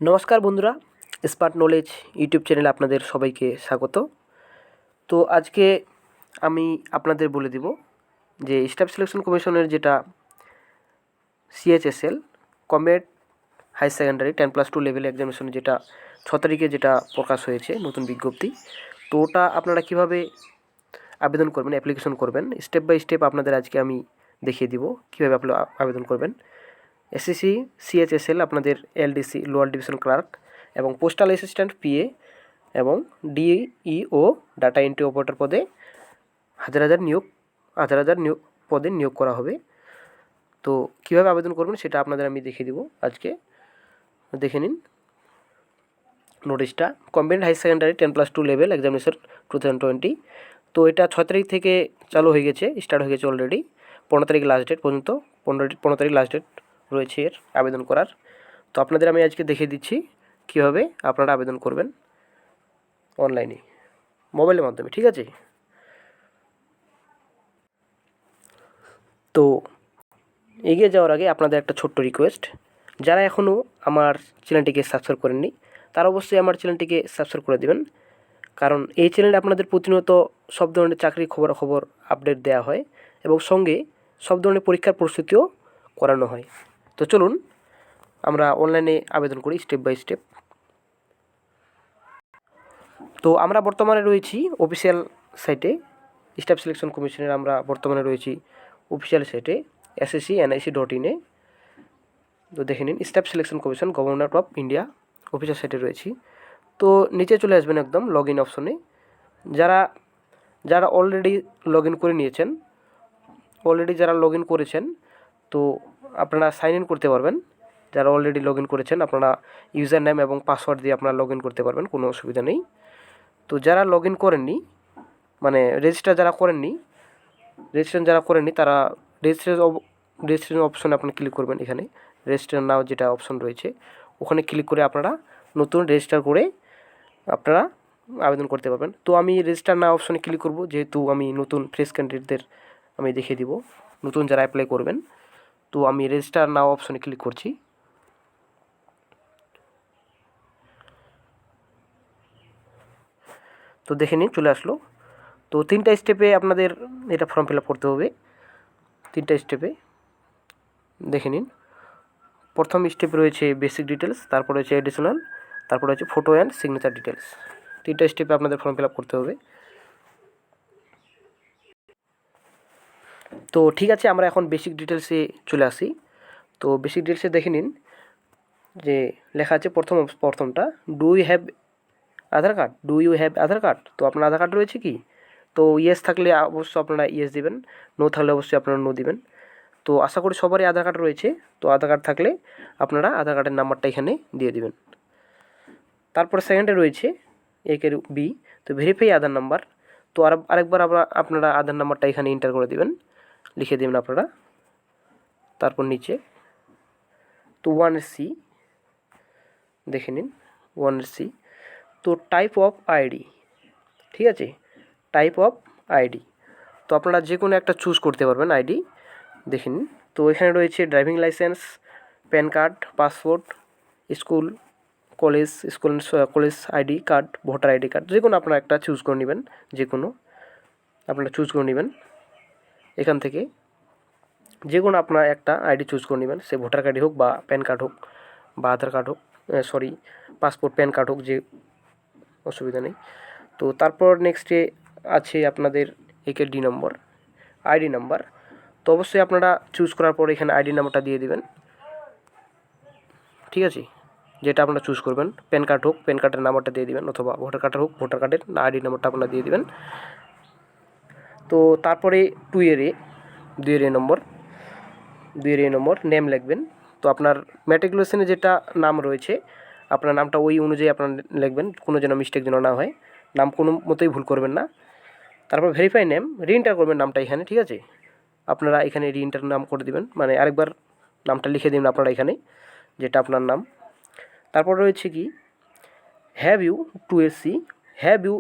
নমস্কার বন্ধুরা, smart knowledge YouTube চ্যানেলে আপনাদের সবাইকে স্বাগত। তো আজকে আমি আপনাদের বলে দিব যে স্টাফ সিলেকশন কমিশনের যেটা CHSL combined high secondary 10+2 level examination যেটা 6 তারিখে যেটা প্রকাশ হয়েছে নতুন বিজ্ঞপ্তি, তো ওটা আপনারা কীভাবে আবেদন করবেন, অ্যাপ্লিকেশন করবেন, স্টেপ বাই স্টেপ আপনাদের আজকে আমি দেখিয়ে দিব কীভাবে আপনি আবেদন করবেন। এসএসসি সিএইচএসএল আপনাদের এলডিসি লোয়ার ডিভিশন ক্লার্ক এবং পোস্টাল অ্যাসিস্ট্যান্ট পিএ এবং ডিইও ডাটা এন্ট্রি অপারেটর পদে হাজার হাজার নিয়োগ পদে নিয়োগ করা হবে। তো কীভাবে আবেদন করবেন সেটা আপনাদের আমি দেখিয়ে দিব আজকে। দেখে নিন নোটিশটা, combined high secondary 10+2 level examination 2020। তো এটা 6 তারিখ থেকে চালু হয়ে গেছে, স্টার্ট হয়ে গেছে অলরেডি। 15 তারিখ লাস্ট ডেট পর্যন্ত, 15 তারিখ লাস্ট ডেট রয়েছে এর আবেদন করার। তো আপনাদের আমি আজকে দেখিয়ে দিচ্ছি কীভাবে আপনারা আবেদন করবেন অনলাইনে, মোবাইলের মাধ্যমে, ঠিক আছে। তো এগিয়ে যাওয়ার আগে আপনাদের একটা ছোট্ট রিকোয়েস্ট, যারা এখনও আমার চ্যানেলটিকে সাবস্ক্রাইব করেননি তারা অবশ্যই আমার চ্যানেলটিকে সাবস্ক্রাইব করে দেবেন, কারণ এই চ্যানেলে আপনাদের প্রতিনিয়ত সব ধরনের চাকরির খবর আপডেট দেওয়া হয় এবং সঙ্গে সব ধরনের পরীক্ষার প্রস্তুতিও করানো হয়। তো চলুন আমরা অনলাইনে আবেদন করি স্টেপ বাই স্টেপ। তো আমরা বর্তমানে রয়েছি অফিসিয়াল সাইটে, স্টাফ সিলেকশন কমিশনের আমরা বর্তমানে রয়েছি অফিসিয়াল সাইটে sscnic.in-এ। তো দেখে নিন staff selection commission government of India official সাইটে রয়েছি। তো নিচে চলে আসবেন একদম লগ ইন অপশনে। যারা অলরেডি লগ ইন করে নিয়েছেন, যারা লগ ইন করেছেন তো আপনারা সাইন ইন করতে পারবেন। যারা অলরেডি লগ ইন করেছেন আপনারা ইউজার নেম এবং পাসওয়ার্ড দিয়ে আপনারা লগ ইন করতে পারবেন, কোনো অসুবিধা নেই। তো যারা লগ ইন করেননি, মানে রেজিস্ট্রেশন যারা করেননি তারা রেজিস্ট্রেশন অপশনে আপনারা ক্লিক করবেন। এখানে রেজিস্ট্রেশন নাও যেটা অপশন রয়েছে ওখানে ক্লিক করে আপনারা নতুন রেজিস্টার করে আপনারা আবেদন করতে পারবেন। তো আমি রেজিস্টার নাও অপশনে ক্লিক করব, যেহেতু আমি নতুন ফ্রেশ ক্যান্ডিডেটদের আমি দেখিয়ে দিব নতুন যারা অ্যাপ্লাই করবেন। তো আমি রেজিস্টার নাও অপশনে ক্লিক করছি। তো দেখে নিন চলে আসলো। তো 3টা স্টেপে আপনাদের এটা ফর্ম ফিল আপ করতে হবে, 3টা স্টেপে দেখে নিন। প্রথম স্টেপে রয়েছে বেসিক ডিটেলস, তারপর রয়েছে এডিশনাল, তারপর রয়েছে ফটো অ্যান্ড সিগনেচার ডিটেলস। 3টা স্টেপে আপনাদের ফর্ম ফিল আপ করতে হবে। তো ঠিক আছে, আমরা এখন বেসিক ডিটেলসে চলে আসি। তো বেসিক ডিটেলসে দেখে নিন যে লেখা আছে প্রথমটা, do you have Aadhaar card. তো আপনার আধার কার্ড রয়েছে কি? তো ইয়েস থাকলে অবশ্যই আপনারা ইয়েস দিবেন, নো থাকলে অবশ্যই আপনারা নো দিবেন। তো আশা করি সবারই আধার কার্ড রয়েছে। তো আধার কার্ড থাকলে আপনারা আধার কার্ডের নাম্বারটা এখানে দিয়ে দিবেন। তারপর সেকেন্ডে রয়েছে একের বি, তো ভেরিফাই আধার নাম্বার। তো আরেকবার আপনারা আধার নাম্বারটা এখানে এন্টার করে দিবেন, লিখে দেবেন আপনারা। তারপর নিচে তো 1C দেখে নিন, 1C। তো টাইপ অফ আইডি, ঠিক আছে, টাইপ অফ আইডি। তো আপনারা যে কোনো একটা চুজ করতে পারবেন আইডি, দেখে নিন। তো এখানে রয়েছে driving licence, pan card, passport, college ID card, voter ID card, যে কোনো আপনারা একটা চুজ করে নেবেন, যে কোনো আপনারা চুজ করে নেবেন। এখান থেকে যে কোনো আপনারা একটা আইডি চুজ করে নেবেন, সে ভোটার কার্ডই হোক বা প্যান কার্ড হোক বা আধার কার্ড হোক, পাসপোর্ট প্যান কার্ড হোক, যে অসুবিধা নেই। তো তারপর নেক্সটে আছে আপনাদের একের ডি নম্বর, আইডি নাম্বার। তো অবশ্যই আপনারা চুজ করার পর এখানে আইডি নাম্বারটা দিয়ে দিবেন, ঠিক আছে, যেটা আপনারা চুজ করবেন। প্যান কার্ড হোক প্যান কার্ডের নাম্বারটা দিয়ে দিবেন, অথবা ভোটার কার্ড হোক ভোটার কার্ডের আইডি নাম্বারটা আপনারা দিয়ে দিবেন। তো তারপরে 2 এর এ নম্বর নেম লিখবেন। তো আপনার ম্যাট্রিকুলেশনে যেটা নাম রয়েছে আপনার নামটা ওই অনুযায়ী আপনারা লিখবেন, কোনো যেন মিস্টেক যেন না হয়, নাম কোনো মতোই ভুল করবেন না। তারপর ভেরিফাই নেম, রিএন্টার করবেন নামটা এখানে, ঠিক আছে, আপনারা এখানে রিএন্টার নাম করে দিবেন, মানে আরেকবার নামটা লিখে দিবেন আপনারা এখানে, যেটা আপনার নাম। তারপর রয়েছে কি have you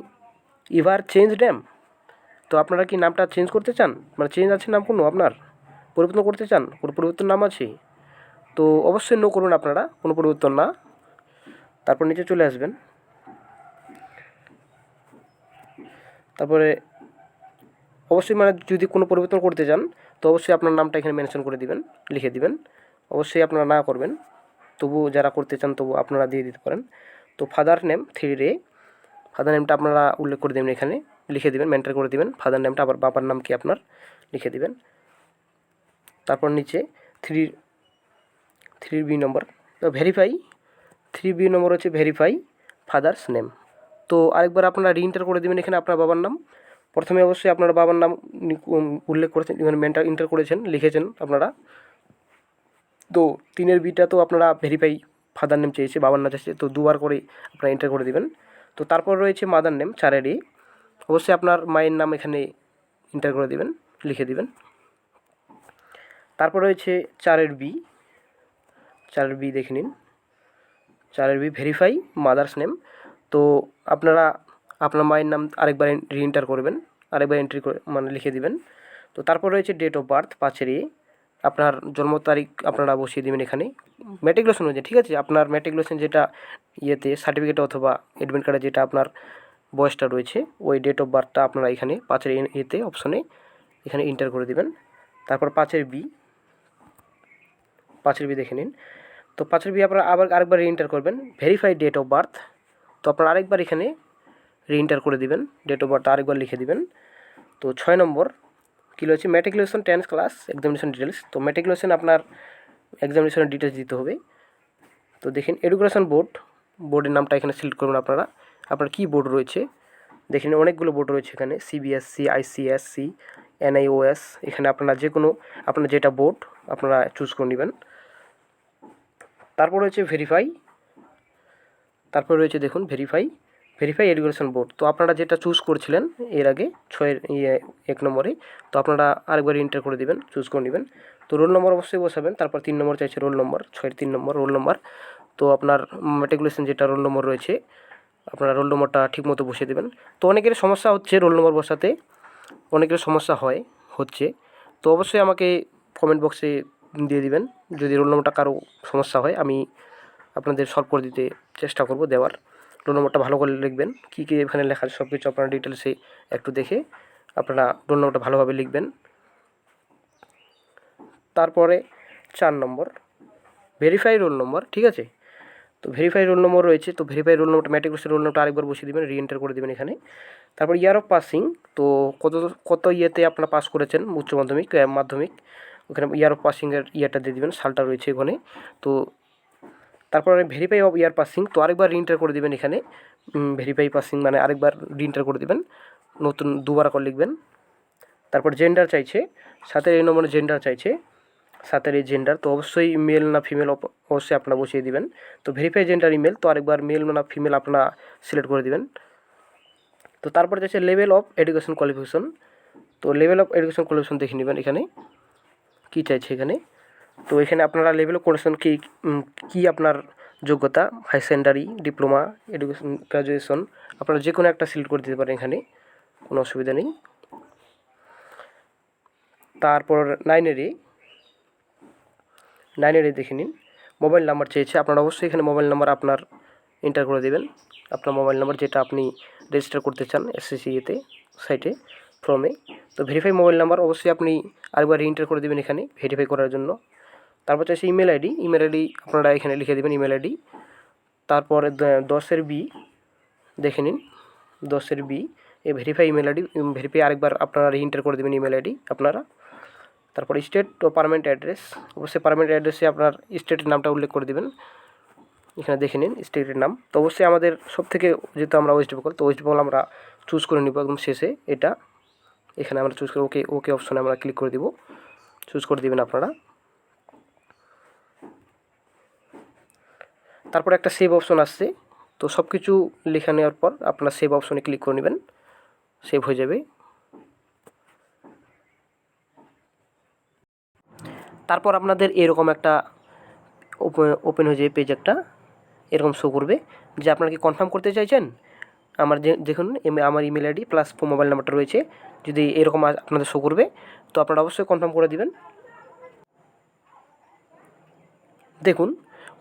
ever change name. তো আপনারা কি নামটা চেঞ্জ করতে চান, মানে চেঞ্জ আছে নাম কোনো আপনার, পরিবর্তন করতে চান, কোনো পরিবর্তন নাম আছে? তো অবশ্যই নো করুন আপনারা, কোনো পরিবর্তন না। তারপর নিচে চলে আসবেন। তারপরে অবশ্যই মানে যদি কোনো পরিবর্তন করতে চান তো অবশ্যই আপনার নামটা এখানে মেনশন করে দিবেন, লিখে দিবেন। অবশ্যই আপনারা না করবেন, তবু যারা করতে চান তবু আপনারা দিয়ে দিতে পারেন। তো ফাদার নেম 3 ফাদার নেমটা আপনারা উল্লেখ করে দেবেন, এখানে লিখে দেবেন, মেন্টার করে দেবেন ফাদার নেমটা, আবার বাবার নাম কি আপনার লিখে দেবেন। তারপর নিচে 3B নম্বর, তো ভেরিফাই 3B নম্বর হচ্ছে ভেরিফাই ফাদার্স নেম। তো আরেকবার আপনারা রিএন্টার করে দেবেন এখানে আপনার বাবার নাম। প্রথমে অবশ্যই আপনার বাবার নাম উল্লেখ করেছেন, মানে মেন্টার এন্টার করেছেন, লিখেছেন আপনারা। তো 3বিটা তো আপনারা ভেরিফাই ফাদার নেম চেয়েছে, বাবার নাম চাইছে, তো দুবার করে আপনারা এন্টার করে দেবেন। তো তারপর রয়েছে মাদার নেম 4 অবশ্যই আপনার মায়ের নাম এখানে এন্টার করে দেবেন, লিখে দেবেন। তারপর রয়েছে 4B দেখে নিন, 4B ভেরিফাই মাদার্স নেম। তো আপনারা আপনার মায়ের নাম আরেকবার রিএন্টার করবেন, আরেকবার এন্ট্রি করে মানে লিখে দিবেন। তো তারপর রয়েছে ডেট অফ বার্থ 5 আপনার জন্ম তারিখ আপনারা বসিয়ে দেবেন এখানে ম্যাট্রিকুলেশন অনুযায়ী, ঠিক আছে। আপনার ম্যাট্রিকুলেশন যেটা ইয়েতে সার্টিফিকেট অথবা অ্যাডমিট কার্ডে যেটা আপনার বয়সটা রয়েছে ওই ডেট অফ বার্থটা আপনারা এখানে 5 ইয়েতে অপশনে এখানে এন্টার করে দেবেন। তারপর 5B দেখে নিন। তো 5B আপনারা আবার আরেকবার রিএন্টার করবেন, ভেরিফাই ডেট অফ বার্থ। তো আপনারা আরেকবার এখানে রিএন্টার করে দিবেন, ডেট অফ বার্থ আরেকবার লিখে দিবেন। তো 6 নম্বর কী রয়েছে matriculation 10th class examination details. তো ম্যাট্রিকুলেশন আপনার এক্সামিনেশনের ডিটেলস দিতে হবে। তো দেখেন এডুকেশন বোর্ডের নামটা এখানে সিলেক্ট করবেন আপনারা, আপনার কী বোর্ড রয়েছে। দেখেন অনেকগুলো বোর্ড রয়েছে এখানে, CBSC, ICSC, NIOS, এখানে আপনারা যে কোনো আপনার যেটা বোর্ড আপনারা চুজ করে নেবেন। তারপর রয়েছে ভেরিফাই, তারপর রয়েছে দেখুন ভেরিফাই এডুকেশন বোর্ড। তো আপনারা যেটা চুজ করছিলেন এর আগে 1 নম্বরে, তো আপনারা আরেকবার এন্টার করে দেবেন, চুজ করে নেবেন। তো রোল নম্বর অবশ্যই বসাবেন। তারপর 3 নম্বর চাইছে রোল নম্বর, 3 নম্বর রোল নম্বর। তো আপনার ম্যাট্রিকুলেশন যেটা রোল নম্বর রয়েছে আপনারা রোল নম্বরটা ঠিকমতো বসিয়ে দেবেন। তো অনেকের সমস্যা হচ্ছে রোল নম্বর বসাতে, অনেকের সমস্যা হচ্ছে। তো অবশ্যই আমাকে কমেন্ট বক্সে দিয়ে দিবেন যদি রোল নম্বরটা কারো সমস্যা হয়, আমি আপনাদের সলভ করে দিতে চেষ্টা করব দেওয়ার। রোল নম্বরটা ভালো করে লিখবেন, কী কী এখানে লেখা আছে সব কিছু আপনারা ডিটেলসে একটু দেখে আপনারা রোল নম্বরটা ভালোভাবে লিখবেন। তারপরে 4 নম্বর ভেরিফাই রোল নম্বর, ঠিক আছে। তো ভেরিফাই রোল নম্বর রয়েছে, তো ভেরিফাই রোল নম্বরটা ম্যাট্রিকুলেশন রোল নম্বরটা আরেকবার বসিয়ে দেবেন, রিএন্টার করে দেবেন এখানে। তারপর ইয়ার অফ পাসিং, তো কত ইয়েতে আপনারা পাস করেছেন উচ্চ মাধ্যমিক মাধ্যমিক, ওখানে ইয়ার অফ পাসিংয়ের ইয়ারটা দিয়ে দেবেন, সালটা রয়েছে ওখানে। তো তারপরে ভেরিফাই অফ ইয়ার পাসিং, তো আরেকবার রিএন্টার করে দেবেন এখানে, ভেরিফাই পাসিং মানে আরেকবার রিএন্টার করে দেবেন, নতুন দুবার করে লিখবেন। তারপর জেন্ডার চাইছে 7 নম্বরে জেন্ডার চাইছে, 7 জেন্ডার, তো অবশ্যই মেল না ফিমেল অবশ্যই আপনারা বসিয়ে দিবেন। তো ভেরিফাই জেন্ডার ইমেল, তো আরেকবার মেল না ফিমেল আপনারা সিলেক্ট করে দিবেন। তো তারপরে চাইছে লেভেল অফ এডুকেশন কোয়ালিফিকেশন, তো লেভেল অফ এডুকেশন কোয়ালিফিকেশন দেখে নেবেন এখানে কী চাইছে এখানে। তো এখানে আপনারা লেভেল অফ কোয়ালিফিকেশন কী আপনার যোগ্যতা, high secondary, diploma, education, graduation, আপনারা যে কোনো একটা সিলেক্ট করে দিতে পারেন, এখানে কোনো অসুবিধা নেই। তারপর 9 দেখে নিন, মোবাইল নাম্বার চেয়েছে, আপনারা অবশ্যই এখানে মোবাইল নাম্বার আপনার এন্টার করে দেবেন, আপনার মোবাইল নাম্বার যেটা আপনি রেজিস্টার করতে চান SSC সাইটে ফর্মে। তো ভেরিফাই মোবাইল নাম্বার অবশ্যই আপনি আরেকবার এন্টার করে দেবেন এখানে ভেরিফাই করার জন্য। তারপর চাইছে ইমেল আইডি আপনারা এখানে লিখে দেবেন ইমেল আইডি। তারপরে 10B দেখে নিন, 10B এই ভেরিফাই ইমেল আইডি, ভেরিফাই আরেকবার আপনারা এন্টার করে দেবেন ইমেল আইডি আপনারা। তারপর স্টেট ও পার্মানেন্ট অ্যাড্রেস, অবশ্যই পার্মানেন্ট অ্যাড্রেসে আপনার স্টেটের নামটা উল্লেখ করে দেবেন, এখানে দেখে নিন স্টেটের নাম। তো অবশ্যই আমাদের সব থেকে যেহেতু আমরা ওয়েস্ট বেঙ্গল, তো ওয়েস্ট বেঙ্গল আমরা চুজ করে নিব একদম শেষে, এটা এখানে আমরা চুজ করে ওকে অপশনে আমরা ক্লিক করে দিব, চুজ করে দেবেন আপনারা। তারপর একটা সেভ অপশন আসছে, তো সব কিছু লেখা নেওয়ার পর আপনারা সেভ অপশনে ক্লিক করে নেবেন, সেভ হয়ে যাবে। তারপর আপনাদের এরকম একটা ওপেন হয়ে যাবে পেজ, একটা এরকম শো করবে যে আপনারা কি কনফার্ম করতে চাইছেন। আমার দেখুন আমার ইমেল আইডি প্লাস মোবাইল নাম্বারটা রয়েছে, যদি এরকম আপনাদের শো করবে তো আপনারা অবশ্যই কনফার্ম করে দিবেন। দেখুন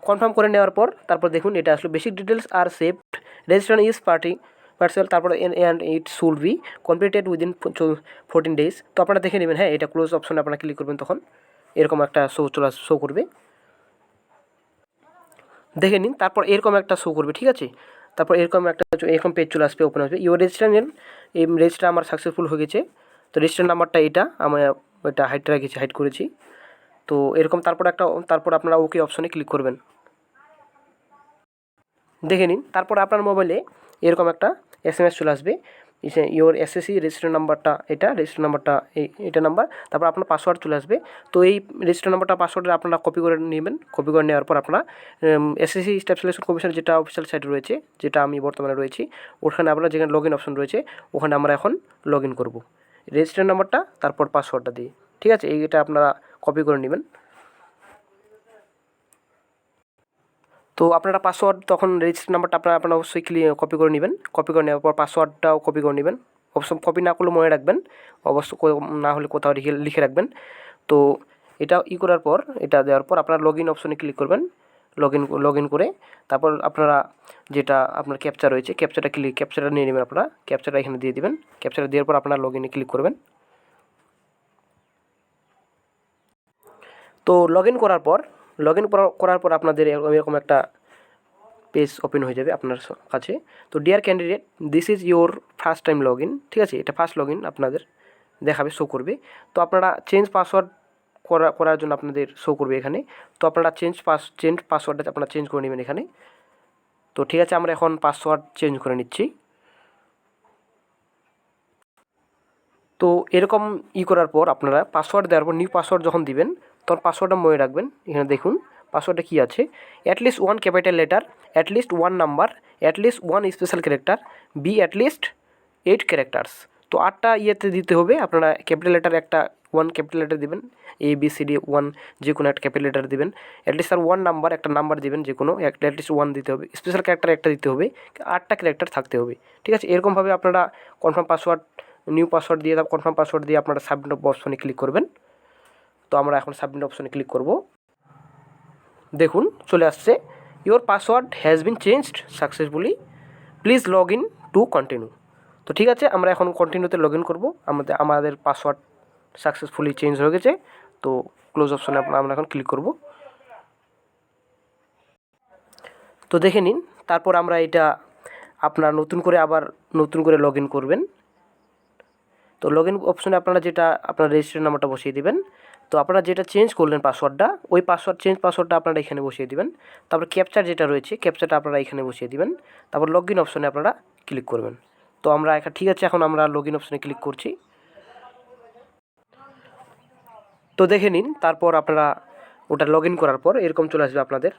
কনফার্ম করে নেওয়ার পর তারপর দেখুন এটা আসলে বেসিক ডিটেলস আর সেভড, রেজিস্ট্রেশন ইজ পার্সিয়াল, তারপর and it should be completed within 14 days। তো আপনারা দেখে নেবেন, হ্যাঁ এটা ক্লোজ অপশনে আপনারা ক্লিক করবেন, তখন এরকম একটা শো করবে, দেখে নিন। তারপর এরকম একটা শো করবে, ঠিক আছে। তারপর এরকম পেজ চলে আসবে, ওপেন আসবে, ইউর রেজিস্ট্রেশন, এই রেজিস্টার আমার সাকসেসফুল হয়ে গেছে। তো রেজিস্টার নাম্বারটা এটা আমি এটা হাইড করেছি। তো এরকম তারপর আপনারা ওকে অপশনে ক্লিক করবেন, দেখে নিন। তারপর আপনার মোবাইলে এরকম একটা SMS চলে আসবে, ইওর SSC রেজিস্টার নাম্বারটা এটা নাম্বার, তারপর আপনার পাসওয়ার্ড চলে আসবে। তো এই রেজিস্টার নাম্বারটা পাসওয়ার্ডে আপনারা কপি করে নেবেন। কপি করে নেওয়ার পর আপনারা SSC স্টাফ সিলেকশন কমিশনের যেটা অফিসিয়াল সাইট রয়েছে, যেটা আমি বর্তমানে রয়েছি, ওখানে আপনার যেখানে লগ ইন অপশন রয়েছে, ওখানে আমরা এখন লগ ইন করবো রেজিস্টার নাম্বারটা তারপর পাসওয়ার্ডটা দিয়ে, ঠিক আছে। এইটা আপনারা কপি করে নেবেন। তো আপনারা পাসওয়ার্ড তখন রেজিস্টার নাম্বারটা আপনারা অবশ্যই কপি করে নেবেন। কপি করে নেওয়ার পর পাসওয়ার্ডটাও কপি করে নেবেন। অবশ্য কপি না করলে মনে রাখবেন, অবশ্য না হলে কোথাও লিখে রাখবেন। তো এটা করার পর, এটা দেওয়ার পর আপনারা লগ ইন অপশনে ক্লিক করবেন। লগ ইন করে তারপর আপনারা যেটা আপনার ক্যাপচা রয়েছে, ক্যাপচাটা নিয়ে নেবেন। আপনারা ক্যাপচাটা এখানে দিয়ে দেবেন। ক্যাপচাটা দেওয়ার পর আপনারা লগ ইনে ক্লিক করবেন। তো লগ ইন করার পর আপনাদের এরকম একটা পেজ ওপেন হয়ে যাবে আপনার কাছে। তো dear candidate, this is your first time log in, ঠিক আছে। এটা ফার্স্ট লগ ইন আপনাদের দেখাবে, শো করবে। তো আপনারা চেঞ্জ পাসওয়ার্ড করার জন্য আপনাদের শো করবে এখানে। তো আপনারা চেঞ্জ পাসওয়ার্ডটা আপনারা চেঞ্জ করে নেবেন এখানে। তো ঠিক আছে, আমরা এখন পাসওয়ার্ড চেঞ্জ করে নিচ্ছি। তো এরকম করার পর আপনারা পাসওয়ার্ড দেওয়ার পর নিউ পাসওয়ার্ড যখন দিবেন, তখন পাসওয়ার্ডটা মনে রাখবেন। এখানে দেখুন পাসওয়ার্ডটা কী আছে, at least 1 capital letter, at least 1 number, at least 1 special character, be at least 8 characters. তো 8টা দিতে হবে। আপনারা ক্যাপিটাল লেটার একটা 1 ক্যাপিটাল লেটার দেবেন, ABCD 1 যে কোনো একটা ক্যাপিটাল লেটার দেবেন। অ্যাটলিস্ট আর 1 নাম্বার একটা নাম্বার দেবেন, যে কোনো অ্যাটলিস্ট 1 দিতে হবে। স্পেশাল ক্যারেক্টার একটা দিতে হবে, 8টা ক্যারেক্টার থাকতে হবে, ঠিক আছে। এরকমভাবে আপনারা নিউ পাসওয়ার্ড দিয়ে কনফার্ম পাসওয়ার্ড দিয়ে আপনারা সাবমিট অপশনে ক্লিক করবেন। তো আমরা এখন সাবমিট অপশনে ক্লিক করব। দেখুন চলে আসছে, your password has been changed successfully, please log in to continue. তো ঠিক আছে, আমরা এখন কন্টিনিউতে লগ ইন করবো। আমাদের পাসওয়ার্ড সাকসেসফুলি চেঞ্জ হয়ে গেছে। তো ক্লোজ অপশনে আমরা এখন ক্লিক করব। তো দেখে নিন, তারপর আমরা এটা আপনার নতুন করে লগ ইন করবেন। তো লগ ইন অপশনে আপনারা আপনার রেজিস্ট্রেশন নাম্বারটা বসিয়ে দেবেন। তো আপনারা যেটা চেঞ্জ করলেন পাসওয়ার্ডটা, ওই চেঞ্জ পাসওয়ার্ডটা আপনারা এখানে বসিয়ে দিবেন। তারপর ক্যাপচার যেটা রয়েছে, ক্যাপচারটা আপনারা এখানে বসিয়ে দিবেন। তারপর লগ ইন অপশনে আপনারা ক্লিক করবেন। তো আমরা ঠিক আছে, এখন আমরা লগ ইন অপশনে ক্লিক করছি। তো দেখে নিন, তারপর আপনারা ওটা লগ ইন করার পর এরকম চলে আসবে আপনাদের।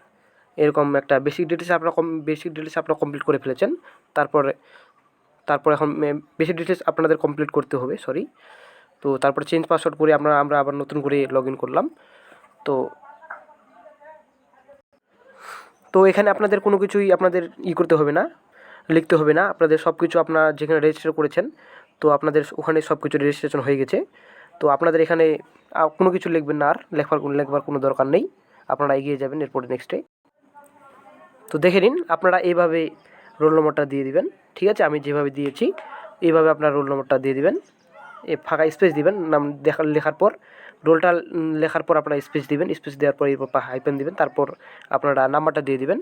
এরকম একটা বেসিক ডিটেলস আপনারা কমপ্লিট করে ফেলেছেন। তারপর এখন বেসিক ডিটেলস আপনাদের কমপ্লিট করতে হবে, তো তারপরে চেঞ্জ পাসওয়ার্ড করে আমরা আবার নতুন করে লগ ইন করলাম। তো এখানে আপনাদের কোনো কিছুই আপনাদের করতে হবে না, লিখতে হবে না। আপনাদের সব কিছু আপনারা যেখানে রেজিস্টার করেছেন, তো আপনাদের ওখানে সব কিছু রেজিস্ট্রেশন হয়ে গেছে। তো আপনাদের এখানে কোনো কিছু লিখবেন না, আর লেখবার কোনো দরকার নেই। আপনারা এগিয়ে যাবেন এরপরে নেক্সটে। তো দেখে নিন, আপনারা এইভাবে রোল নম্বরটা দিয়ে দিবেন, ঠিক আছে। আমি যেভাবে দিয়েছি এইভাবে আপনার রোল নম্বরটা দিয়ে দিবেন। ফাঁকা স্পেস দিবেন, নাম লেখার পর রোলটা লেখার পর আপনারা স্পেস দিবেন। স্পেস দেওয়ার পর এরপর হাইপেন দিবেন, তারপর আপনারা নাম্বারটা দিয়ে দিবেন।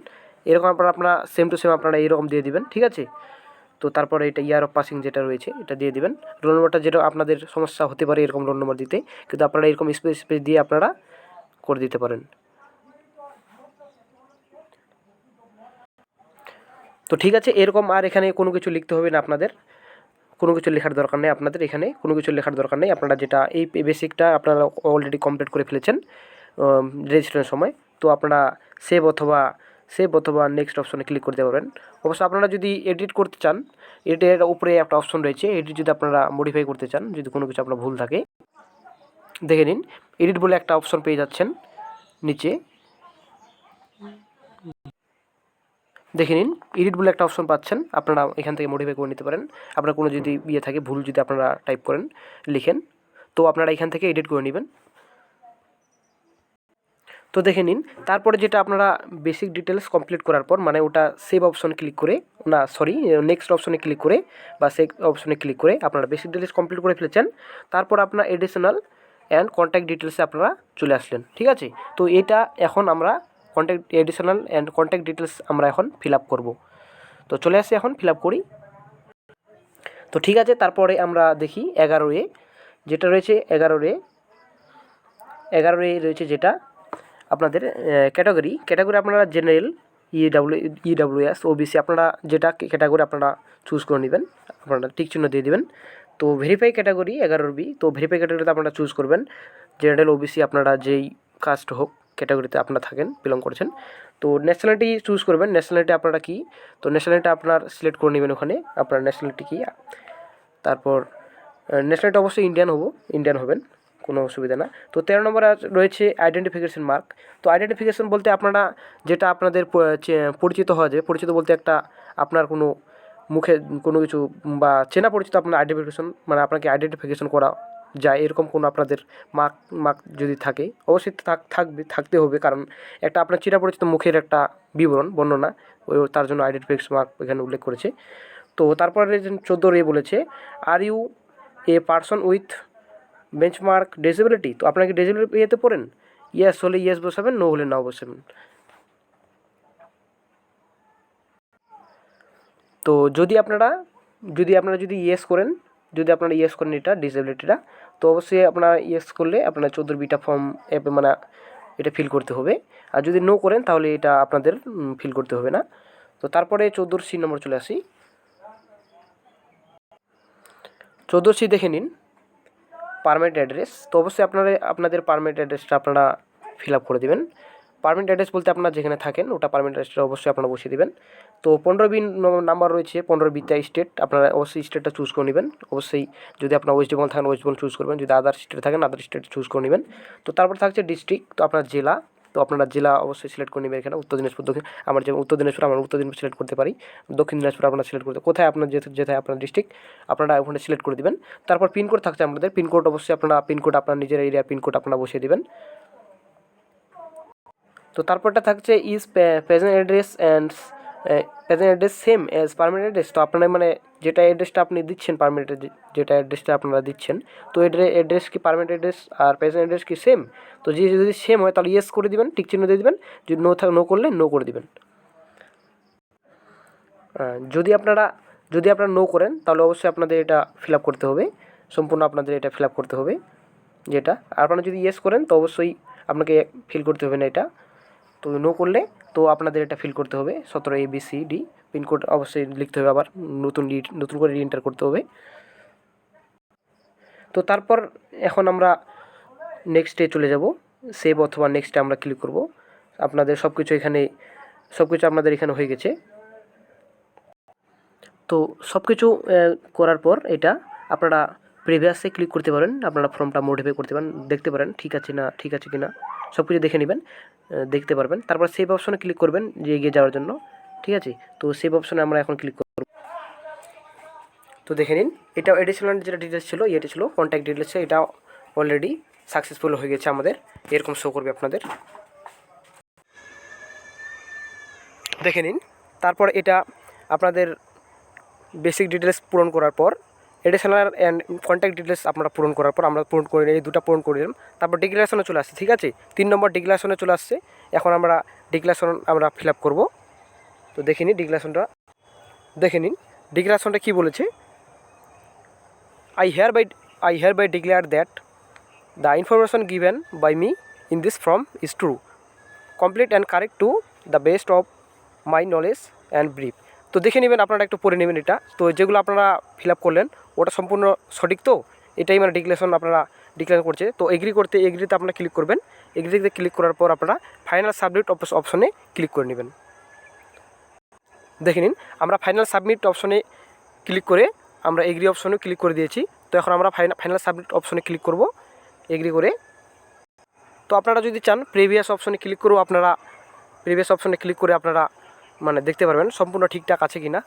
এরকম আপনারা সেম টু সেম আপনারা এইরকম দিয়ে দিবেন, ঠিক আছে। তো তারপরে এটা ইয়ার অফ পাসিং যেটা রয়েছে এটা দিয়ে দিবেন। রোল নম্বরটা যেটা আপনাদের সমস্যা হতে পারে এরকম রোল নম্বর দিতে, কিন্তু আপনারা এরকম স্পেস দিয়ে আপনারা করে দিতে পারেন। তো ঠিক আছে, এরকম আর এখানে কোনো কিছু লিখতে হবে না আপনাদের, কোনো কিছু লেখার দরকার নেই আপনাদের এখানে, কোনো কিছু লেখার দরকার নেই। আপনারা যেটা এই বেসিকটা আপনারা অলরেডি কমপ্লিট করে ফেলেছেন রেজিস্ট্রেশনের সময়। তো আপনারা সেভ অথবা নেক্সট অপশনে ক্লিক করতে পারবেন। অবশ্য আপনারা যদি এডিট করতে চান, এডিটের উপরে একটা অপশন রয়েছে, এডিট যদি আপনারা মডিফাই করতে চান, যদি কোনো কিছু আপনার ভুল থাকে, দেখে নিন এডিট বলে একটা অপশন পেয়ে যাচ্ছেন নিচে, দেখে নিন এডিট বলে একটা অপশন পাচ্ছেন। আপনারা এখান থেকে মডিফাই করে নিতে পারেন। আপনার কোনো যদি থাকে ভুল যদি আপনারা টাইপ করেন, লিখেন, তো আপনারা এখান থেকে এডিট করে নেবেন। তো দেখে নিন, তারপরে যেটা আপনারা বেসিক ডিটেলস কমপ্লিট করার পর মানে ওটা সেভ অপশনে ক্লিক করে, না সরি নেক্সট অপশনে ক্লিক করে বা সেভ অপশনে ক্লিক করে আপনারা বেসিক ডিটেলস কমপ্লিট করে ফেলেছেন। তারপর আপনার এডিশনাল অ্যান্ড কন্ট্যাক্ট ডিটেলসে আপনারা চলে আসলেন, ঠিক আছে। তো এটা এখন আমরা এডিশনাল অ্যান্ড কন্ট্যাক্ট ডিটেলস আমরা এখন ফিল আপ করবো। তো চলে আসি, এখন ফিল আপ করি। তো ঠিক আছে, তারপরে আমরা দেখি 11A যেটা রয়েছে, 11A রয়েছে যেটা আপনাদের ক্যাটাগরি আপনারা জেনারেল, ইডাব্লিউএস, ওবিসি আপনারা যেটা ক্যাটাগরি আপনারা চুজ করে নেবেন, আপনারা টিক চিহ্ন দিয়ে দেবেন। তো ভেরিফাই ক্যাটাগরি 11B, তো ভেরিফাই ক্যাটাগরিতে আপনারা চুজ করবেন জেনারেল, ওবিসি আপনারা যেই কাস্ট হোক ক্যাটাগরিতে আপনারা থাকেন, বিলং করেছেন। তো ন্যাশনালিটি চুজ করবেন, ন্যাশনালিটি আপনারা কী, তো ন্যাশনালিটি আপনার সিলেক্ট করে নেবেন ওখানে আপনার ন্যাশনালিটি কী। তারপর ন্যাশনালিটি অবশ্যই ইন্ডিয়ান হবেন, কোনো অসুবিধা না। তো 13 নম্বরে রয়েছে আইডেন্টিফিকেশন মার্ক। তো আইডেন্টিফিকেশন বলতে আপনারা যেটা আপনাদের পরিচিত হওয়া যায়, পরিচিত বলতে একটা আপনার কোনো মুখে কোনো কিছু বা চেনা পরিচিত আপনার আইডেন্টিফিকেশন, মানে আপনাকে আইডেন্টিফিকেশন করা যায় এরকম কোনো আপনাদের মার্ক যদি থাকে, অবশ্যই থাকতে হবে, কারণ একটা আপনার চেনা পরিচিত মুখের একটা বর্ণনা, তার জন্য আইডেন্টিফিকেশন মার্ক এখানে উল্লেখ করেছে। তো তারপরে 14 বলেছে, are you a person with benchmark disability. তো আপনাকে ডিসেবিলিটি ইয়েতে পড়েন, ইয়েস হলে ইয়েস বসাবেন, নো হলে নাও বসাবেন। তো যদি আপনারা ইয়েস করেন, এটা ডিসেবিলিটিটা, তো অবশ্যই আপনারা ইয়েস করলে আপনার 14Bটা ফর্ম অ্যাপে মানে এটা ফিল করতে হবে। আর যদি নো করেন তাহলে এটা আপনাদের ফিল করতে হবে না। তো তারপরে 14C নম্বর চলে আসি। 14C দেখে নিন, পারমানেন্ট অ্যাড্রেস। তো অবশ্যই আপনাদের পারমানেন্ট অ্যাড্রেসটা আপনারা ফিল আপ করে দেবেন। পারমানেন্ট অ্যাড্রেস বলতে আপনারা যেখানে থাকেন ওটা পারমানেন্ট অ্যাড্রেসটা অবশ্যই আপনারা বসিয়ে দেবেন। তো 15B নাম্বার রয়েছে, 15Bতে স্টেট, আপনারা অবশ্যই স্টেটটা চুজ করে নেবেন। অবশ্যই যদি আপনার ওয়েস্ট বেঙ্গল থাকেন ওয়েস্ট বেঙ্গল চুজ করবেন, যদি আদার স্টেটে থাকেন আদার স্টেট চুজ করে নেবেন। তো তারপর থাকছে ডিস্ট্রিক্ট, তো আপনার জেলা, তো আপনারা জেলা অবশ্যই সিলেক্ট করে নেবেন। এখানে উত্তর দিনাজপুর, দক্ষিণ, আমার যেমন উত্তর দিনাজপুর, আমরা উত্তর দিনাজপুর সিলেক্ট করতে পারি, দক্ষিণ দিনাজপুর আপনারা সিলেক্ট করতে, কোথায় আপনার যেথায় আপনার ডিস্ট্রিক্ট আপনারা ওখানে সিলেক্ট করে দেবেন। তারপর পিনকোড থাকছে আপনাদের, পিনকোড অবশ্যই আপনার নিজের এরিয়ার পিনকোড আপনারা বসিয়ে দেবেন। তো তারপরটা থাকছে is present address same as permanent address. তো আপনার মানে যেটা অ্যাড্রেসটা আপনি দিচ্ছেন, পারমানেন্ট যেটা অ্যাড্রেসটা আপনারা দিচ্ছেন, তো অ্যাড্রেস কি পারমানেন্ট অ্যাড্রেস আর প্রেজেন্ট অ্যাড্রেস কি সেম। তো যদি সেম হয় তাহলে ইয়েস করে দিবেন, টিক চিহ্ন দিয়ে দিবেন, যদি নো করলে নো করে দিবেন। যদি আপনারা নো করেন তাহলে অবশ্যই আপনাদের এটা ফিল আপ করতে হবে, সম্পূর্ণ আপনাদের এটা ফিল আপ করতে হবে যেটা। আপনারা যদি ইয়েস করেন তো অবশ্যই আপনাকে ফিল করতে হবে না এটা। তো নো করলে তো আপনাদের এটা ফিল করতে হবে, 17 ABCD পিনকোড অবশ্যই লিখতে হবে, আবার নতুন করে রিএন্টার করতে হবে। তো তারপর এখন আমরা নেক্সটে চলে যাব, সেভ অথবা নেক্সটে আমরা ক্লিক করব। আপনাদের সব কিছু আপনাদের এখানে হয়ে গেছে। তো সব কিছু করার পর এটা আপনারা প্রিভিয়াসে ক্লিক করতে পারেন, আপনারা ফর্মটা মডিফাই করতে পারেন, দেখতে পারেন ঠিক আছে কি না সব কিছু দেখে নেবেন, দেখতে পারবেন। তারপর সেভ অপশনে ক্লিক করবেন যে এগিয়ে যাওয়ার জন্য, ঠিক আছে। তো সেভ অপশনে আমরা এখন ক্লিক করব। তো দেখে নিন, এটা এডিশনাল যেটা ডিটেলস ছিল, এটা ছিল কন্ট্যাক্ট ডিটেলস, এটা অলরেডি সাকসেসফুল হয়ে গেছে আমাদের, এরকম শো করবে আপনাদের, দেখে নিন। তারপর এটা আপনাদের বেসিক ডিটেলস পূরণ করার পর, এডিশনাল অ্যান্ড কন্ট্যাক্ট ডিটেলস আপনারা পূরণ করার পর আমরা পূরণ করে এই দুটো পূরণ করে দিলাম। তারপর ডিক্লারেশনে চলে আসছে, ঠিক আছে। 3 নম্বর ডিক্লারেশনে চলে আসছে। এখন আমরা ডিক্লারেশন ফিল আপ করবো। তো দেখে নিন ডিক্লারেশনটা কী বলেছে। I hereby declare that the information given by me in this form is true, complete and correct to the best of my knowledge and brief. তো দেখে নেবেন, আপনারা একটু পড়ে নেবেন এটা। তো যেগুলো আপনারা ফিল আপ করলেন ওটা সম্পূর্ণ সঠিক, তো এটাই মানে ডিক্লারেশন আপনারা ডিক্লেয়ার করছে। তো এগ্রিতে আপনারা ক্লিক করবেন, এগ্রিতে ক্লিক করার পর আপনারা ফাইনাল সাবমিট অপশনে ক্লিক করে নেবেন। দেখে নিন, আমরা ফাইনাল সাবমিট অপশনে ক্লিক করে আমরা এগ্রি অপশনে ক্লিক করে দিয়েছি। তো এখন আমরা ফাইনাল সাবমিট অপশনে ক্লিক করব এগ্রি করে। তো আপনারা যদি চান প্রিভিয়াস অপশনে ক্লিক করব, আপনারা প্রিভিয়াস অপশনে ক্লিক করে আপনারা মানে দেখতে পারবেন সম্পূর্ণ ঠিকঠাক আছে কি না,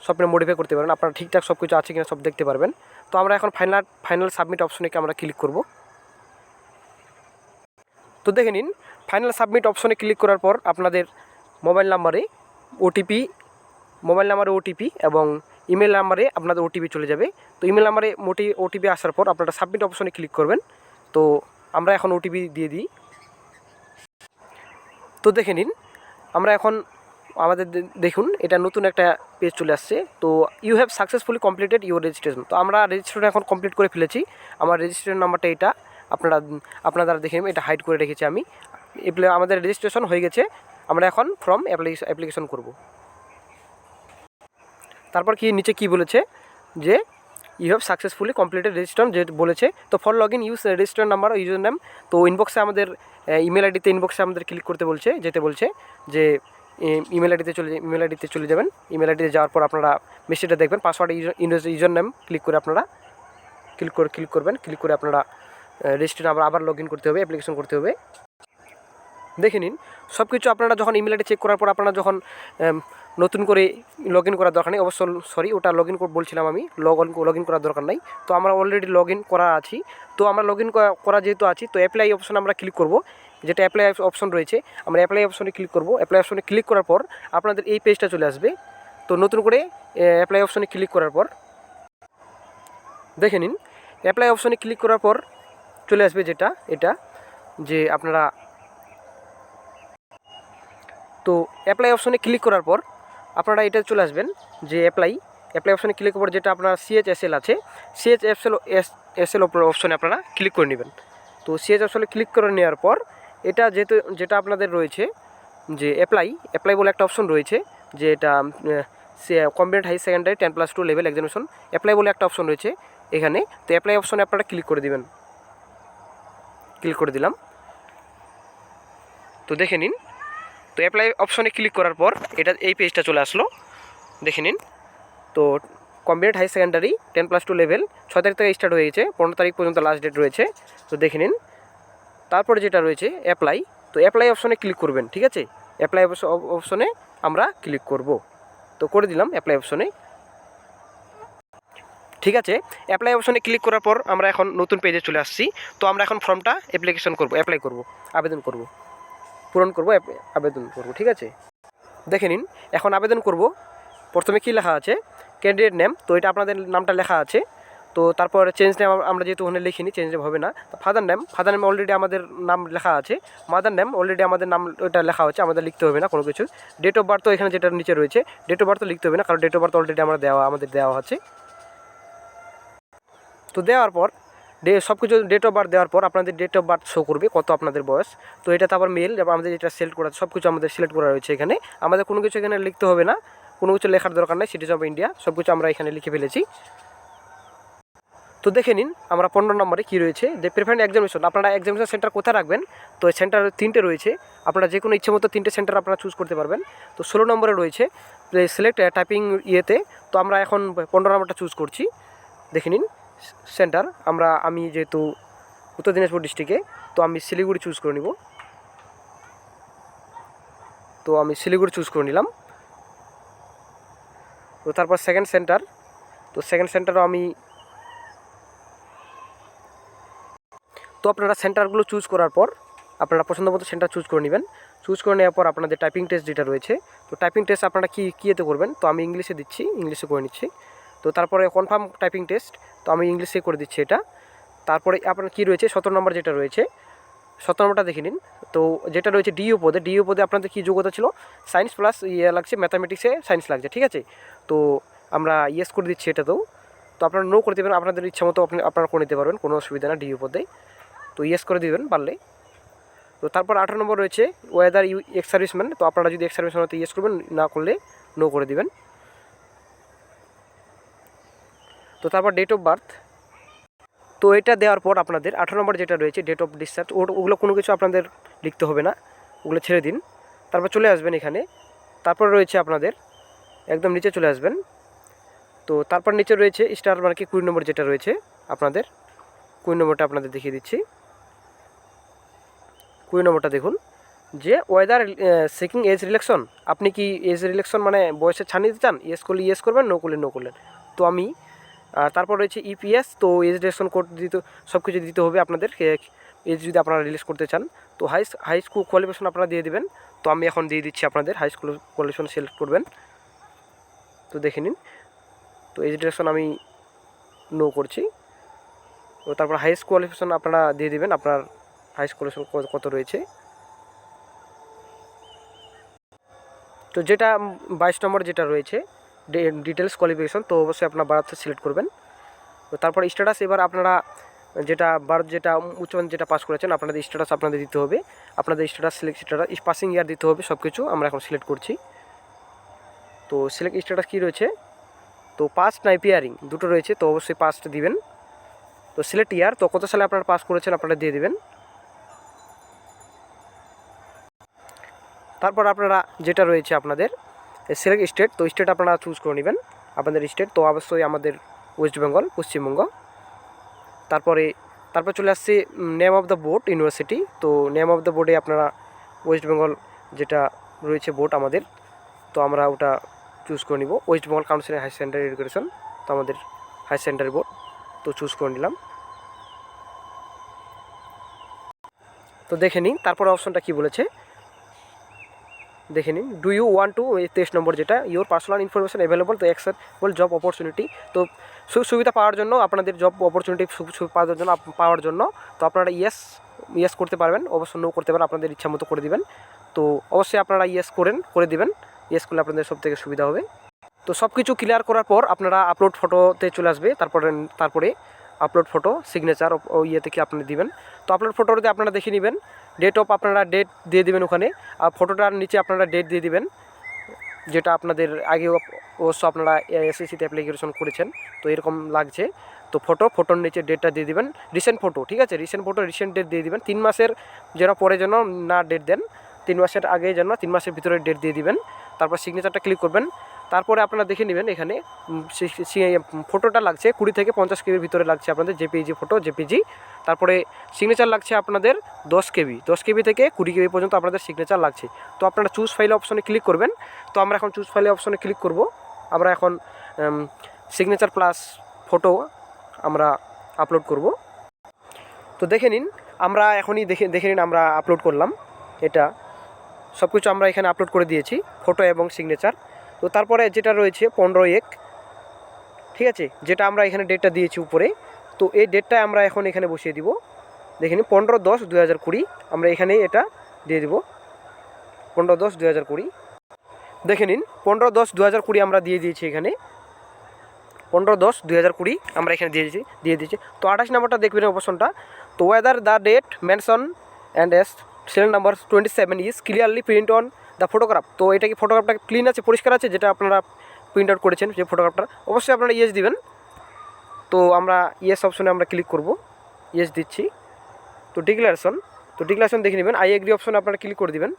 সব মডিফাই করতে পারেন, আপনারা ঠিকঠাক সব কিছু আছে কি না সব দেখতে পারবেন। তো আমরা এখন ফাইনাল সাবমিট অপশনে আমরা ক্লিক করব। তো দেখে নিন ফাইনাল সাবমিট অপশনে ক্লিক করার পর আপনাদের মোবাইল নাম্বারে ওটিপি এবং ইমেল নাম্বারে আপনাদের ওটিপি চলে যাবে। তো ইমেল নাম্বারে ওটিপি আসার পর আপনারা সাবমিট অপশনে ক্লিক করবেন। তো আমরা এখন ওটিপি দিয়ে দিই। তো দেখে নিন, আমরা এখন আমাদের দেখুন এটা নতুন একটা পেজ চলে আসছে। তো you have successfully completed your registration. তো আমরা রেজিস্ট্রেশন এখন কমপ্লিট করে ফেলেছি। আমার রেজিস্ট্রেশন নাম্বারটা এটা, আপনারা দেখে নেবেন, এটা হাইড করে রেখেছি আমি। আমাদের রেজিস্ট্রেশন হয়ে গেছে। আমরা এখন ফর্ম অ্যাপ্লিকেশন করব। তারপর নিচে কি বলেছে যে you have successfully completed registration যে বলেছে। তো for log in use registration number user name. তো ইনবক্সে আমাদের ইমেল আইডিতে আমাদের ক্লিক করতে বলছে, যে ইমেল আইডিতে চলে যাবেন। ইমেল আইডিতে যাওয়ার পর আপনারা মেসেজটা দেখবেন, পাসওয়ার্ড ইউজার নেম ক্লিক করে আপনারা ক্লিক করে আপনারা রেজিস্ট্রেশন আবার লগ ইন করতে হবে, অ্যাপ্লিকেশন করতে হবে। দেখে নিন সব কিছু আপনারা যখন ইমেল আইডি চেক করার পর আপনারা যখন নতুন করে লগ ইন করার দরকার নেই। ওটা লগ ইন বলছিলাম আমি, লগ ইন করার দরকার নেই। তো আমরা অলরেডি লগ ইন করা আছি। তো আমরা লগ ইন করা যেহেতু আছি, তো অ্যাপ্লাই অপশন আমরা ক্লিক করব। যেটা অ্যাপ্লাই অপশন রয়েছে, আমরা অ্যাপ্লাই অপশনে ক্লিক করব। অ্যাপ্লাই অপশনে ক্লিক করার পর আপনাদের এই পেজটা চলে আসবে। তো নতুন করে অ্যাপ্লাই অপশনে ক্লিক করার পর দেখে নিন, অ্যাপ্লাই অপশনে ক্লিক করার পর চলে আসবে এটা যে আপনারা, তো অ্যাপ্লাই অপশনে ক্লিক করার পর আপনারা এটা চলে আসবেন যে অ্যাপ্লাই অপশনে ক্লিক করার পর যেটা আপনার CHSL আছে, CHSL অপশনে আপনারা ক্লিক করে নেবেন। তো CHSL ক্লিক করে নেওয়ার পর এটা যেটা আপনাদের রয়েছে যে অ্যাপ্লাই বলে একটা অপশন রয়েছে, যে এটা combined high secondary 10+2 level examination apply বলে একটা অপশন রয়েছে এখানে। তো অ্যাপ্লাই অপশনে আপনারা ক্লিক করে দিবেন। ক্লিক করে দিলাম। তো দেখে নিন, তো অ্যাপ্লাই অপশনে ক্লিক করার পর এই পেজটা চলে আসলো। দেখে নিন, তো কম্বিনেড হাই সেকেন্ডারি 10+2 লেভেল 6 তারিখ থেকে স্টার্ট হয়ে গেছে, 15 তারিখ পর্যন্ত লাস্ট ডেট রয়েছে। তো দেখে নিন, তারপরে যেটা রয়েছে অ্যাপ্লাই। তো অ্যাপ্লাই অপশনে ক্লিক করবেন, ঠিক আছে। অ্যাপ্লাই অপশনে আমরা ক্লিক করব। তো করে দিলাম অ্যাপ্লাই অপশনে, ঠিক আছে। অ্যাপ্লাই অপশনে ক্লিক করার পর আমরা এখন নতুন পেজে চলে আসছি। তো আমরা এখন ফর্মটা অ্যাপ্লাই করব, আবেদন করব, পূরণ করব, আবেদন করব, ঠিক আছে। দেখে নিন, এখন আবেদন করব। প্রথমে কি লেখা আছে, ক্যান্ডিডেট নেম। তো এটা আপনাদের নামটা লেখা আছে। তো তারপর চেঞ্জ নেম আমরা যেহেতু ওখানে লিখিনি, চেঞ্জ নেম হবে না। ফাদার নেম অলরেডি আমাদের নাম লেখা আছে। মাদার নেম অলরেডি আমাদের নাম ওইটা লেখা আছে, আমাদের লিখতে হবে না কোনো কিছু। ডেট অফ বার্থ তো এখানে যেটা নিচে রয়েছে, ডেট অফ বার্থ লিখতে হবে না, কারণ ডেট অফ বার্থ অলরেডি আমাদের দেওয়া আছে। তো দেওয়ার পর সব কিছু ডেট অফ বার্থ দেওয়ার পর আপনাদের ডেট অফ বার্থ শো করবে কত আপনাদের বয়স। তো এটা তারপর মেল, আমাদের যেটা সিলেক্ট করা সব কিছু আমাদের সিলেক্ট করা রয়েছে এখানে। আমাদের কোনো কিছু এখানে লিখতে হবে না, কোনো কিছু লেখার দরকার নেই। সিটিজেন অফ ইন্ডিয়া সব কিছু আমরা এখানে লিখে ফেলেছি। তো দেখে নিন, আমরা 15 নম্বরে কী রয়েছে, যে প্রেফারেন্ট এক্সামিনেশন। আপনারা এক্সামিনেশন সেন্টার কোথায় রাখবেন, তো সেন্টার 3টে রয়েছে। আপনারা যে কোনো ইচ্ছে মতো 3টে সেন্টার আপনারা চুজ করতে পারবেন। তো 16 নম্বরে রয়েছে সিলেক্ট টাইপিং ইয়েতে। তো আমরা এখন 15 নম্বরটা চুজ করছি। দেখে নিন সেন্টার, আমি যেহেতু উত্তর দিনাজপুর ডিস্ট্রিক্টে, তো আমি শিলিগুড়ি চুজ করে নিব। তো আমি শিলিগুড়ি চুজ করে নিলাম। তো তারপর সেকেন্ড সেন্টার, তো সেকেন্ড সেন্টারও আমি, তো আপনারা সেন্টারগুলো চুজ করার পর আপনারা পছন্দ মতো সেন্টার চুজ করে নেবেন। চুজ করে নেওয়ার পর আপনাদের টাইপিং টেস্ট যেটা রয়েছে, তো টাইপিং টেস্ট আপনারা কীতে করবেন, তো আমি ইংলিশে দিচ্ছি, ইংলিশে করে নিচ্ছি। তো তারপরে কনফার্ম টাইপিং টেস্ট, তো আমি ইংলিশে করে দিচ্ছি এটা। তারপরে আপনার কী রয়েছে 17 নম্বর যেটা রয়েছে, 17 নম্বরটা দেখে নিন। তো যেটা রয়েছে ডিইউ পদে আপনাদের কী যোগ্যতা ছিল, সায়েন্স প্লাস লাগছে, ম্যাথামেটিক্সে সায়েন্স লাগছে, ঠিক আছে। তো আমরা ইয়েস করে দিচ্ছি এটাতেও। তো আপনারা নো করে দেবেন, আপনাদের ইচ্ছা মতো আপনারা করে নিতে পারবেন, কোনো অসুবিধা না ডিইউ পদে। তো ইয়েস করে দেবেন পারলে। তো তারপর 18 নম্বর রয়েছে ওয়েদার ইউ এক্স সার্ভিসম্যান। তো আপনারা যদি এক্স সার্ভিসম্যান হতে ইয়েস করবেন, না করলে নো করে দেবেন। তো তারপর ডেট অফ বার্থ, তো এটা দেওয়ার পর আপনাদের 18 নম্বর যেটা রয়েছে ডেট অফ ডিসচার্জ, ওগুলো কোনো কিছু আপনাদের লিখতে হবে না, ওগুলো ছেড়ে দিন। তারপর চলে আসবেন এখানে। তারপর রয়েছে আপনাদের একদম নিচে চলে আসবেন। তো তারপর নিচে রয়েছে স্টার মার্কে 20 নম্বর যেটা রয়েছে আপনাদের, 20 নম্বরটা আপনাদের দেখিয়ে দিচ্ছি। 20 নম্বরটা দেখুন, যে ওয়েদার সেকিং এজ রিলেকশন। আপনি কি এজ রিলেকশন মানে বয়সে ছাড় নিতে চান, ইয়েস করলে ইয়েস করবেন, নো করলে নো করলেন। তো আমি তারপর রয়েছে ইপিএস, তো এজ রিলেকশন কোড সব কিছু দিতে হবে আপনাদের, এজ যদি আপনারা রিলিজ করতে চান। তো হাই স্কুল কোয়ালিফিকেশন আপনারা দিয়ে দেবেন। তো আমি এখন দিয়ে দিচ্ছি আপনাদের হাই স্কুল কোয়ালিফিকেশন সিলেক্ট করবেন। তো দেখে নিন, তো এডুকেশন আমি নো করছি। তো তারপর হাইস্ট কোয়ালিফিকেশন আপনারা দিয়ে দেবেন, আপনার হাইস্ট কোয়ালিফিকেশন কত রয়েছে। তো যেটা 22 নম্বর যেটা রয়েছে ডিটেলস কোয়ালিফিকেশন, তো অবশ্যই আপনার ভারত সিলেক্ট করবেন। তো তারপর স্ট্যাটাস, এবার আপনারা যেটা ভারত যেটা উচ্চমাধ্যমিক যেটা পাস করেছেন আপনাদের স্ট্যাটাস আপনাদের দিতে হবে, আপনাদের স্ট্যাটাস সিলেক্ট স্ট্যাটাস পাসিং ইয়ার দিতে হবে, সব কিছু আমরা এখন সিলেক্ট করছি। তো সিলেক্ট স্ট্যাটাস কী রয়েছে, তো পাস না পিয়ারিং দুটো রয়েছে, তো অবশ্যই পাসটা দিবেন। তো সিলেক্ট ইয়ার, তো কত সালে আপনারা পাস করেছেন আপনারা দিয়ে দেবেন। তারপর আপনারা যেটা রয়েছে আপনাদের সিলেক্ট স্টেট, তো স্টেট আপনারা চুজ করে নেবেন আপনাদের স্টেট, তো অবশ্যই আমাদের ওয়েস্ট বেঙ্গল পশ্চিমবঙ্গ। তারপর চলে আসছে name of the board university, তো নেম অফ দ্য বোর্ডে আপনারা ওয়েস্ট বেঙ্গল যেটা রয়েছে বোর্ড আমাদের, তো আমরা ওটা চুজ করে নিব। West Bengal council high secondary education, তো আমাদের হাই সেকেন্ডারি বোর্ড, তো চুজ করে নিলাম। তো দেখে নিন তারপর অপশনটা কি বলেছে, দেখে নিন ডু ইউ ওয়ান্ট টু 23 নম্বর যেটা ইওর পার্সোনাল ইনফরমেশন অ্যাভেলেবল তো অ্যাক্সেসেবল জব অপরচুনিটি, তো সুবিধা পাওয়ার জন্য আপনাদের জব অপরচুনিটি পাওয়ার জন্য তো আপনারা ইয়েস করতে পারবেন, অবশ্যই নো করতে পারেন, আপনাদের ইচ্ছা মতো করে দিবেন। তো অবশ্যই আপনারা করে দিবেন, ইয়েস করলে আপনাদের সব থেকে সুবিধা হবে। তো সব কিছু ক্লিয়ার করার পর আপনারা আপলোড ফটোতে চলে আসবে, তারপরে আপলোড ফটো সিগনেচার ও ইয়ে থেকে আপনি দিবেন। তো আপলোড ফটোতে আপনারা দেখে নেবেন আপনারা ডেট দিয়ে দিবেন ওখানে, আর ফটোটার নিচে আপনারা ডেট দিয়ে দিবেন যেটা আপনাদের আগে অবশ্য আপনারা এসএসসিতে অ্যাপ্লিকেশন করেছেন, তো এরকম লাগছে। তো ফটোর নিচে ডেটটা দিয়ে দিবেন, রিসেন্ট ফটো, ঠিক আছে, রিসেন্ট ডেট দিয়ে দিবেন। 3 মাসের যেন পরে যেন না ডেট দেন, 3 মাসের আগে যেন 3 মাসের ভিতরে ডেট দিয়ে দিবেন। তারপর সিগনেচারটা ক্লিক করবেন। তারপরে আপনারা দেখে নেবেন এখানে ফটোটা লাগছে 20 থেকে 50 কেবির ভিতরে লাগছে আপনাদের জেপিজি। তারপরে সিগনেচার লাগছে আপনাদের 10 কেবি থেকে 20 কেবি পর্যন্ত আপনাদের সিগনেচার লাগছে। তো আপনারা চুজ ফাইল অপশনে ক্লিক করবেন। তো আমরা এখন চুজ ফাইলে অপশনে ক্লিক করব। আমরা এখন সিগনেচার প্লাস ফটো আমরা আপলোড করব। তো দেখে নিন আমরা এখনই দেখে নিন আমরা আপলোড করলাম, এটা সব কিছু আমরা এখানে আপলোড করে দিয়েছি, ফটো এবং সিগনেচার। তো তারপরে যেটা রয়েছে 15/1, ঠিক আছে, যেটা আমরা এখানে ডেটটা দিয়েছি উপরে, তো এই ডেটটা আমরা এখন এখানে বসিয়ে দিব। দেখে নিন 15/10/2020 আমরা এখানে এটা দিয়ে দিব 15/10/2020। দেখে নিন 15/10/2020 আমরা দিয়ে দিয়েছি এখানে 15/10/2020 আমরা এখানে দিয়ে দিয়েছি। তো 28 নম্বরটা দেখবেন অপশনটা, তো whether the date mention and as serial number 27 is clearly print on the photograph, তো এটা কি ফটোগ্রাফটা ক্লিন আছে, পরিষ্কার আছে, যেটা আপনারা প্রিন্ট আউট করেছেন যে ফটোগ্রাফটা, অবশ্যই আপনারা ইয়েস দিবেন। তো আমরা ইয়েস অপশনে আমরা ক্লিক করব, ইয়েস দিচ্ছি। তো ডিক্লারেশন দেখে নেবেন, আই এগ্রি অপশনে আপনারা ক্লিক করে দিবেন,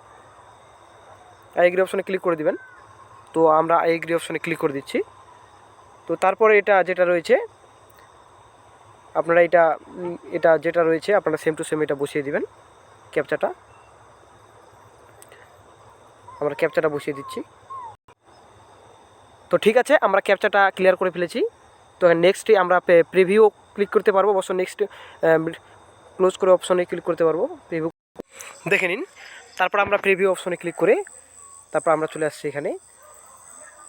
তো আমরা আই এগ্রি অপশনে ক্লিক করে দিচ্ছি। তো তারপরে এটা যেটা রয়েছে আপনারা এটা যেটা রয়েছে আপনারা সেম টু সেম এটা বসিয়ে দিবেন, আমরা ক্যাপচাটা বসিয়ে দিচ্ছি। তো ঠিক আছে, আমরা ক্যাপচাটা ক্লিয়ার করে ফেলেছি। তো নেক্সটে আমরা প্রিভিউ ক্লিক করতে পারবো, অবশ্য নেক্সট ক্লোজ করে অপশনে ক্লিক করতে পারবো, প্রিভিউ দেখে নিন। তারপর আমরা প্রিভিউ অপশনে ক্লিক করে তারপর আমরা চলে আসছি এখানে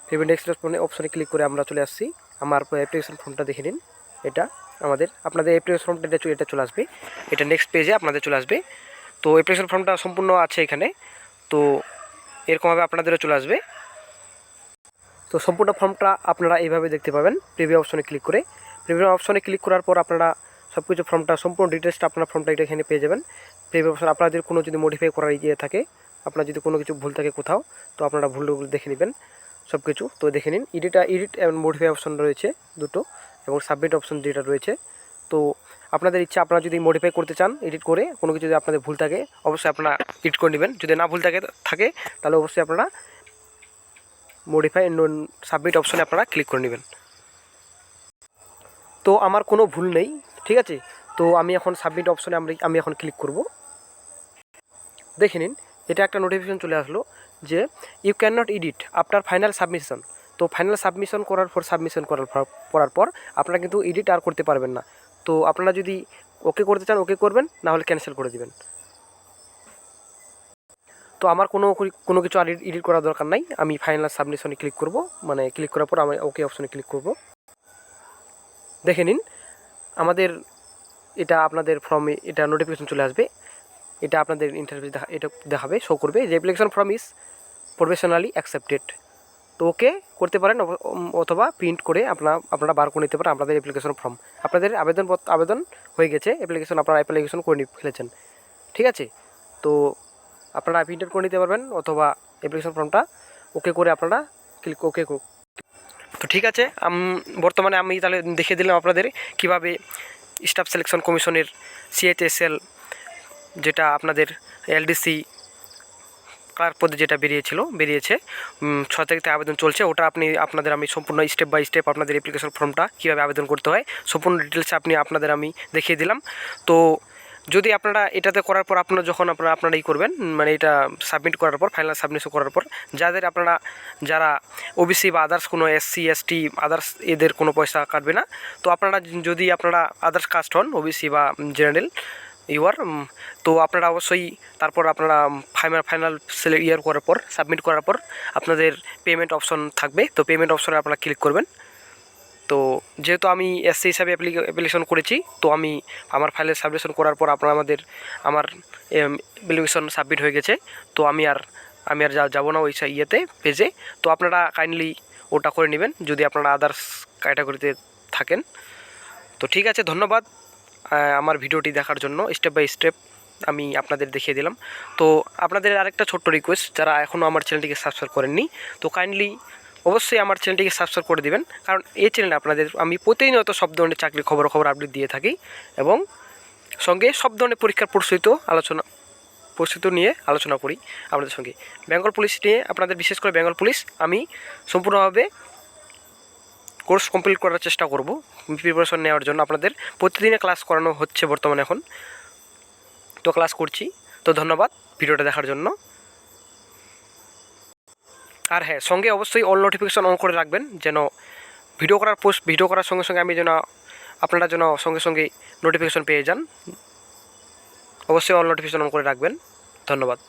প্রিভিউ নেক্সট অপশনে ক্লিক করে আমরা চলে আসছি। আমার অ্যাপ্লিকেশন ফর্মটা দেখে নিন, এটা আপনাদের অ্যাপ্লিকেশন ফর্মটা এটা চলে আসবে, এটা নেক্সট পেজে আপনাদের চলে আসবে। তো অ্যাপ্লিকেশন ফর্মটা সম্পূর্ণ আছে এখানে, তো এরকমভাবে আপনাদেরও চলে আসবে। তো সম্পূর্ণ ফর্মটা আপনারা এইভাবে দেখতে পাবেন প্রিভিউ অপশনে ক্লিক করে। প্রিভিউ অপশনে ক্লিক করার পর আপনারা সব কিছু সম্পূর্ণ ডিটেলসটা আপনারা ফর্মটা এটা এখানে পেয়ে যাবেন। প্রিভিউ অপশন আপনাদের কোনো যদি মডিফাই করার ইয়ে থাকে, আপনার যদি কোনো কিছু ভুল থাকে কোথাও, তো আপনারা ভুলগুলো দেখে নেবেন সব কিছু। তো দেখে নিন এডিট এবং মডিফাই অপশন রয়েছে দুটো, এবং সাবমিট অপশন যেটা রয়েছে। তো আপনাদের ইচ্ছা, আপনারা যদি মডিফাই করতে চান এডিট করে কোনো কিছু যদি আপনাদের ভুল থাকে অবশ্যই আপনারা এডিট করে নেবেন, যদি না ভুল থাকে তাহলে অবশ্যই আপনারা মডিফাই সাবমিট অপশনে আপনারা ক্লিক করে নেবেন। তো আমার কোনো ভুল নেই, ঠিক আছে। তো আমি এখন সাবমিট অপশনে আমি এখন ক্লিক করব। দেখে নিন এটা একটা নোটিফিকেশন চলে আসলো যে you can not edit after final submission. তো ফাইনাল সাবমিশন করার পর আপনারা কিন্তু এডিট আর করতে পারবেন না। তো আপনারা যদি ওকে করতে চান ওকে করবেন, না হলে ক্যান্সেল করে দিবেন। তো আমার কোনো কিছু আর এডিট করার দরকার নাই। আমি ফাইনাল সাবমিশনে ক্লিক করব, মানে ক্লিক করার পর আমি ওকে অপশনে ক্লিক করব। দেখে নিন আমাদের এটা আপনাদের ফর্মে এটা নোটিফিকেশন চলে আসবে। এটা আপনাদের ইন্টারভিউ এটা দেখাবে, শো করবে যে application form is professionally accepted. তো ওকে করতে পারেন, অথবা প্রিন্ট করে আপনারা বার করে নিতে পারেন আপনাদের অ্যাপ্লিকেশন ফর্ম। আপনাদের আবেদন হয়ে গেছে, আপনারা অ্যাপ্লিকেশন করে ফেলেছেন, ঠিক আছে। তো আপনারা প্রিন্ট করে নিতে পারবেন, অথবা অ্যাপ্লিকেশন ফর্মটা ওকে করে আপনারা ক্লিক ওকে। তো ঠিক আছে, বর্তমানে আমি তাহলে দেখিয়ে দিলাম আপনাদের কীভাবে স্টাফ সিলেকশন কমিশনের CHSL যেটা আপনাদের LDC ক্লার্ক পদে যেটা বেরিয়েছে 6 তারিখ থেকে আবেদন চলছে। ওটা আপনাদের আমি সম্পূর্ণ স্টেপ বাই স্টেপ আপনাদের অ্যাপ্লিকেশন ফর্মটা কীভাবে আবেদন করতে হয় সম্পূর্ণ ডিটেলসে আপনাদের আমি দেখিয়ে দিলাম। তো যদি আপনারা এটাতে করার পর যখন আপনারা করবেন, মানে এটা সাবমিট করার পর ফাইনাল সাবমিশন করার পর যারা OBC বা আদার্স কোনো SC ST আদার্স এদের কোনো পয়সা কাটবে না। তো যদি আপনারা আদার্স কাস্ট হন, OBC বা জেনারেল তো আপনারা অবশ্যই তারপর আপনারা ফাইনাল করার পর সাবমিট করার পর আপনাদের পেমেন্ট অপশন থাকবে। তো পেমেন্ট অপশনে আপনারা ক্লিক করবেন। তো যেহেতু আমি SC হিসাবে অ্যাপ্লিকেশন করেছি, তো আমি আমার ফাইলের সাবমিশন করার পর আমার অ্যাপ্লিকেশন সাবমিট হয়ে গেছে। তো আমি আর যাবো না ওই পেজে। তো আপনারা কাইন্ডলি ওটা করে নেবেন যদি আপনারা আদার্স ক্যাটাগরিতে থাকেন। তো ঠিক আছে, ধন্যবাদ আমার ভিডিওটি দেখার জন্য। স্টেপ বাই স্টেপ আমি আপনাদের দেখিয়ে দিলাম। তো আপনাদের আরেকটা ছোট্ট রিকোয়েস্ট, যারা এখনও আমার চ্যানেলটিকে সাবস্ক্রাইব করেননি, তো কাইন্ডলি অবশ্যই আমার চ্যানেলটিকে সাবস্ক্রাইব করে দিবেন, কারণ এই চ্যানেলে আপনাদের আমি প্রতিনিয়ত সব ধরনের চাকরির খবর আপডেট দিয়ে থাকি, এবং সঙ্গে সব ধরনের পরীক্ষার প্রস্তুতি নিয়ে আলোচনা করি আপনাদের সঙ্গে। বেঙ্গল পুলিশ নিয়ে আপনাদের, বিশেষ করে বেঙ্গল পুলিশ, আমি সম্পূর্ণভাবে কোর্স কমপ্লিট করার চেষ্টা করব প্রিপারেশন নেওয়ার জন্য। আপনাদের প্রতিদিনে ক্লাস করানো হচ্ছে বর্তমানে এখন, তো ক্লাস করছি। তো ধন্যবাদ ভিডিওটা দেখার জন্য। আর হ্যাঁ, সঙ্গে অবশ্যই অল নোটিফিকেশন অন করে রাখবেন, যেন ভিডিও করার সঙ্গে সঙ্গে আপনারা যেন সঙ্গে সঙ্গে নোটিফিকেশন পেয়ে যান। অবশ্যই অল নোটিফিকেশন অন করে রাখবেন। ধন্যবাদ।